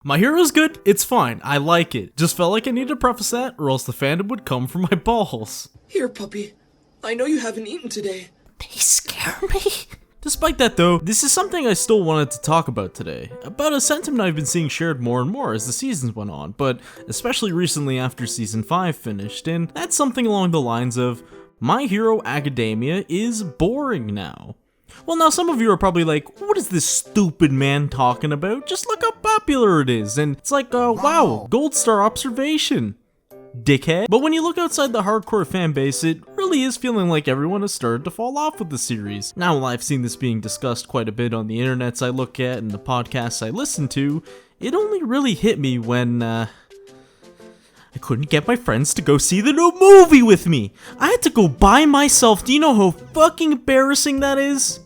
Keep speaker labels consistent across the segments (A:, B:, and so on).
A: My Hero's good, it's fine, I like it. Just felt like I needed to preface that, or else the fandom would come for my balls.
B: Here, puppy. I know you haven't eaten today.
A: They scare me. Despite that though, this is something I still wanted to talk about today, about a sentiment I've been seeing shared more and more as the seasons went on, but especially recently after season 5 finished, and that's something along the lines of, My Hero Academia is boring now. Well, now some of you are probably like, what is this stupid man talking about? Just look how popular it is, and it's like, wow, gold star observation, dickhead. But when you look outside the hardcore fan base, it really is feeling like everyone has started to fall off with the series. Now, while I've seen this being discussed quite a bit on the internets I look at and the podcasts I listen to, it only really hit me when, I couldn't get my friends to go see the new movie with me. I had to go by myself. Do you know how fucking embarrassing that is?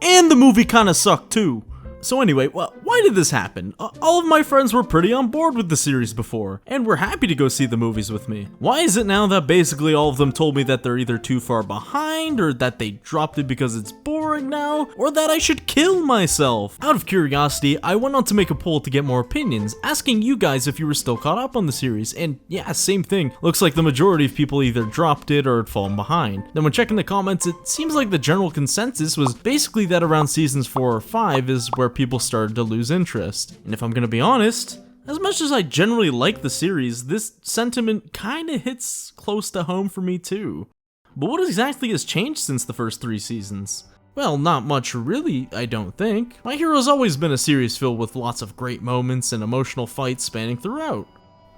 A: And the movie kinda sucked too. So anyway, well, why did this happen? All of my friends were pretty on board with the series before, and were happy to go see the movies with me. Why is it now that basically all of them told me that they're either too far behind, or that they dropped it because it's boring now, or that I should kill myself? Out of curiosity, I went on to make a poll to get more opinions, asking you guys if you were still caught up on the series, and yeah, same thing. Looks like the majority of people either dropped it or had fallen behind. Then when checking the comments, it seems like the general consensus was basically that around seasons 4 or 5 is where people started to lose interest. And if I'm gonna be honest, as much as I generally like the series, this sentiment kinda hits close to home for me too. But what exactly has changed since the first 3 seasons? Well, not much really, I don't think. My Hero's always been a series filled with lots of great moments and emotional fights spanning throughout,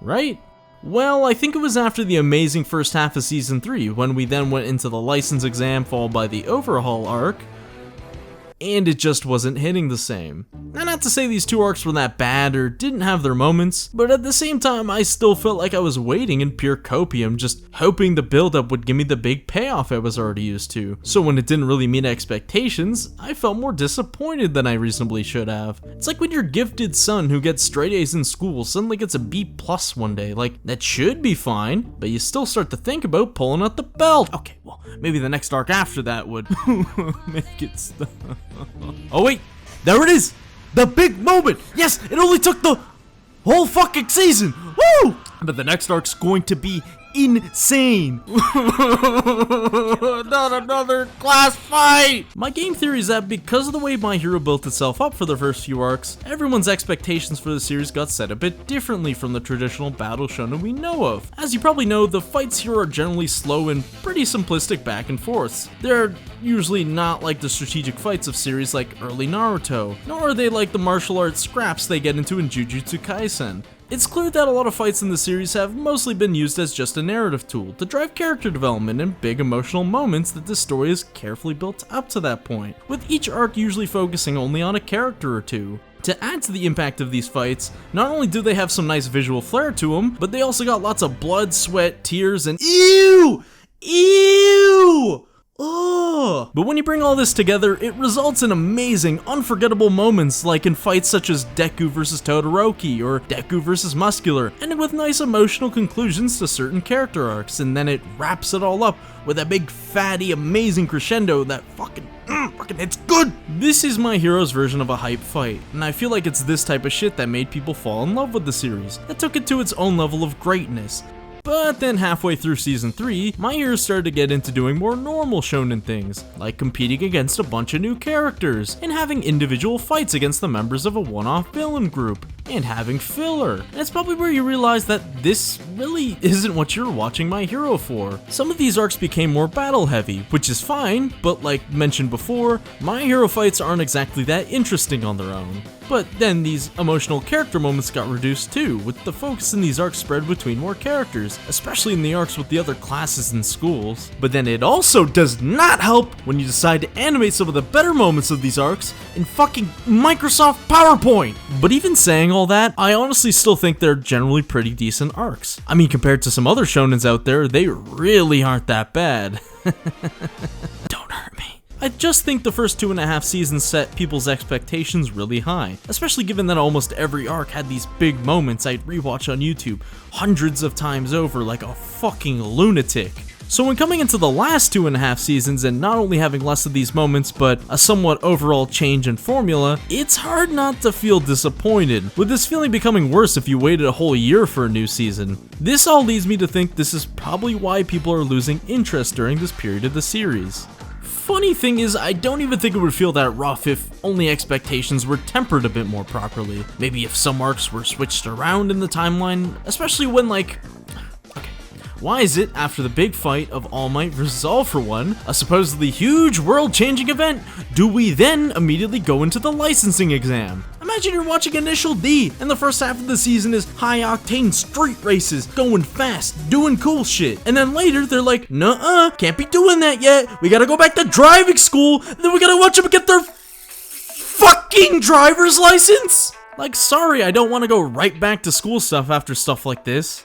A: right? Well, I think it was after the amazing first half of season 3, when we then went into the license exam followed by the overhaul arc, and it just wasn't hitting the same. Now, not to say these 2 arcs were that bad or didn't have their moments, but at the same time I still felt like I was waiting in pure copium, just hoping the build-up would give me the big payoff I was already used to. So when it didn't really meet expectations, I felt more disappointed than I reasonably should have. It's like when your gifted son who gets straight A's in school suddenly gets a B+ one day. Like, that should be fine, but you still start to think about pulling out the belt. Okay, well, maybe the next arc after that would make it stop. Oh wait, there it is! The big moment! Yes, it only took the whole fucking season! Woo! But the next arc's going to be insane! Not another class fight! My game theory is that because of the way My Hero built itself up for the first few arcs, everyone's expectations for the series got set a bit differently from the traditional battle shonen we know of. As you probably know, the fights here are generally slow and pretty simplistic back and forths. They're usually not like the strategic fights of series like early Naruto, nor are they like the martial arts scraps they get into in Jujutsu Kaisen. It's clear that a lot of fights in the series have mostly been used as just a narrative tool to drive character development and big emotional moments that the story has carefully built up to that point, with each arc usually focusing only on a character or two. To add to the impact of these fights, not only do they have some nice visual flair to them, but they also got lots of blood, sweat, tears, and EW! Ugh. But when you bring all this together, it results in amazing, unforgettable moments like in fights such as Deku vs Todoroki or Deku vs Muscular, ending with nice emotional conclusions to certain character arcs, and then it wraps it all up with a big fatty amazing crescendo that fucking it's good! This is My Hero's version of a hype fight, and I feel like it's this type of shit that made people fall in love with the series, that took it to its own level of greatness. But then halfway through season 3, My Hero started to get into doing more normal shonen things, like competing against a bunch of new characters, and having individual fights against the members of a one-off villain group, and having filler. And it's probably where you realize that this really isn't what you're watching My Hero for. Some of these arcs became more battle heavy, which is fine, but like mentioned before, My Hero fights aren't exactly that interesting on their own. But then these emotional character moments got reduced too, with the focus in these arcs spread between more characters, especially in the arcs with the other classes and schools. But then it also does not help when you decide to animate some of the better moments of these arcs in fucking Microsoft PowerPoint! But even saying all that, I honestly still think they're generally pretty decent arcs. I mean, compared to some other shonens out there, they really aren't that bad. Don't hurt me. I just think the first 2.5 seasons set people's expectations really high, especially given that almost every arc had these big moments I'd rewatch on YouTube hundreds of times over like a fucking lunatic. So when coming into the last 2.5 seasons and not only having less of these moments, but a somewhat overall change in formula, it's hard not to feel disappointed, with this feeling becoming worse if you waited a whole year for a new season. This all leads me to think this is probably why people are losing interest during this period of the series. Funny thing is, I don't even think it would feel that rough if only expectations were tempered a bit more properly. Maybe if some arcs were switched around in the timeline, especially when why is it, after the big fight of All Might vs. All For One, a supposedly huge world-changing event, do we then immediately go into the licensing exam? Imagine you're watching Initial D, and the first half of the season is high-octane street races, going fast, doing cool shit. And then later, they're like, nuh-uh, can't be doing that yet, we gotta go back to driving school, and then we gotta watch them get their fucking driver's license? Like, sorry, I don't want to go right back to school stuff after stuff like this.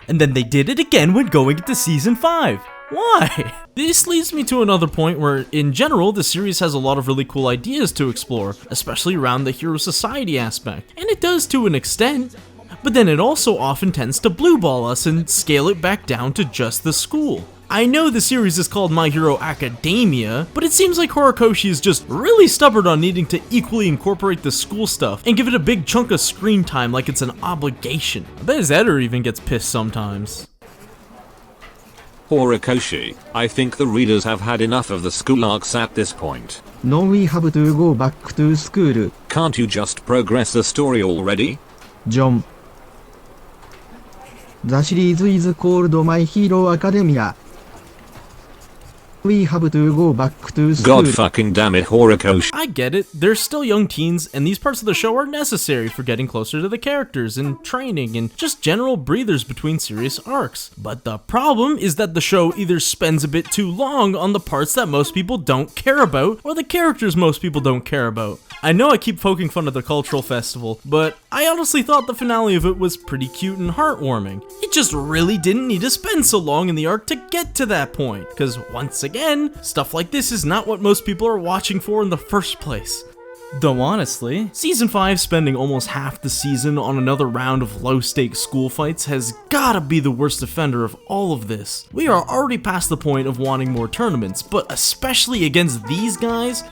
A: And then they did it again when going into season 5. Why? This leads me to another point where, in general, the series has a lot of really cool ideas to explore, especially around the hero society aspect. And it does to an extent, but then it also often tends to blue ball us and scale it back down to just the school. I know the series is called My Hero Academia, but it seems like Horikoshi is just really stubborn on needing to equally incorporate the school stuff and give it a big chunk of screen time like it's an obligation. I bet his editor even gets pissed sometimes.
C: Horikoshi, I think the readers have had enough of the school arcs at this point.
D: No, we have to go back to school.
C: Can't you just progress the story already?
D: John. The series is called My Hero Academia. We have to go back to school.
C: God fucking damn it, Horikoshi.
A: I get it, they're still young teens, and these parts of the show are necessary for getting closer to the characters and training and just general breathers between serious arcs. But the problem is that the show either spends a bit too long on the parts that most people don't care about, or the characters most people don't care about. I know I keep poking fun at the cultural festival, but I honestly thought the finale of it was pretty cute and heartwarming. It just really didn't need to spend so long in the arc to get to that point, because once again, stuff like this is not what most people are watching for in the first place. Though honestly, Season 5 spending almost half the season on another round of low-stakes school fights has gotta be the worst offender of all of this. We are already past the point of wanting more tournaments, but especially against these guys.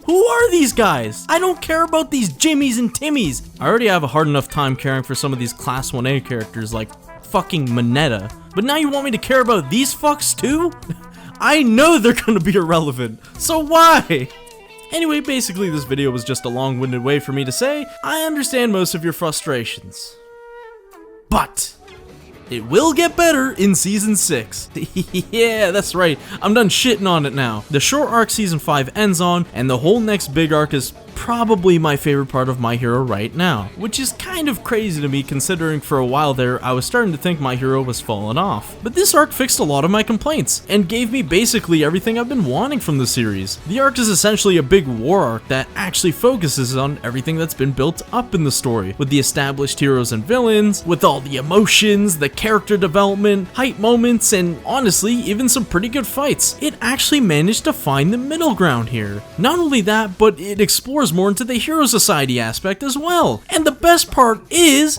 A: Who are these guys? I don't care about these Jimmies and Timmies. I already have a hard enough time caring for some of these Class 1A characters like fucking Mineta, but now you want me to care about these fucks too? I know they're gonna be irrelevant, so why? Anyway, basically this video was just a long-winded way for me to say, I understand most of your frustrations. But it will get better in Season 6. Yeah, that's right, I'm done shitting on it now. The short arc Season 5 ends on, and the whole next big arc is probably my favorite part of My Hero right now, which is kind of crazy to me considering for a while there I was starting to think My Hero was falling off. But this arc fixed a lot of my complaints, and gave me basically everything I've been wanting from the series. The arc is essentially a big war arc that actually focuses on everything that's been built up in the story, with the established heroes and villains, with all the emotions, the character development, hype moments, and honestly, even some pretty good fights. It actually managed to find the middle ground here. Not only that, but it explores more into the hero society aspect as well. And the best part is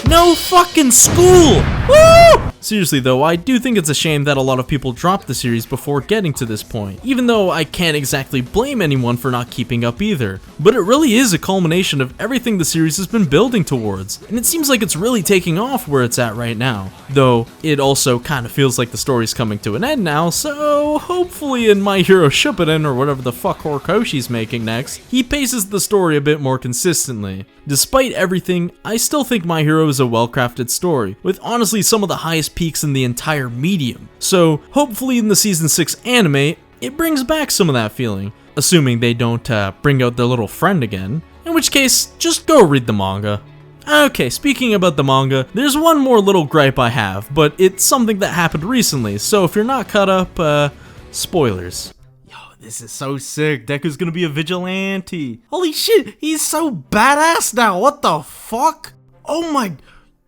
A: no fucking school! Woo! Seriously though, I do think it's a shame that a lot of people dropped the series before getting to this point, even though I can't exactly blame anyone for not keeping up either. But it really is a culmination of everything the series has been building towards, and it seems like it's really taking off where it's at right now. Though, it also kind of feels like the story's coming to an end now, so hopefully in My Hero Shippuden or whatever the fuck Horikoshi's making next, he paces the story a bit more consistently. Despite everything, I still think My Hero is a well-crafted story, with honestly some of the highest peaks in the entire medium. So hopefully in the Season 6 anime, it brings back some of that feeling, assuming they don't bring out their little friend again, in which case, just go read the manga. Okay, speaking about the manga, there's one more little gripe I have, but it's something that happened recently, so if you're not caught up, spoilers. Yo, this is so sick, Deku's gonna be a vigilante. Holy shit, he's so badass now, what the fuck? Oh my,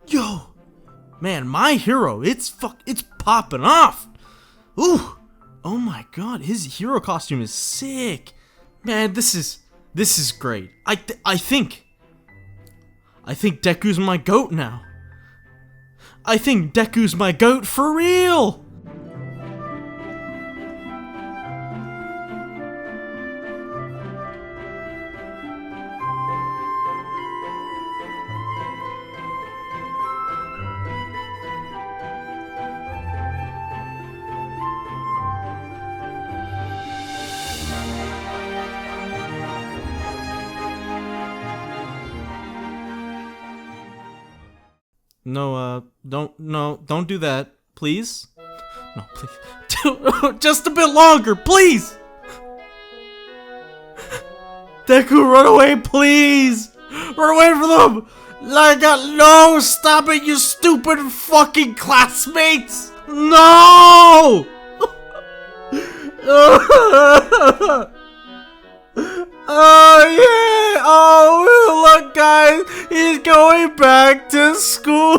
A: yo. Man, My Hero, it's popping off. Ooh, oh my god, his hero costume is sick. Man, this is great. I think Deku's my goat now. I think Deku's my goat for real! No, don't do that, please. No, please. Just a bit longer, please! Deku, run away, please! Run away from them! No, stop it, you stupid fucking classmates! No! Oh yeah! Oh look guys, he's going back to school!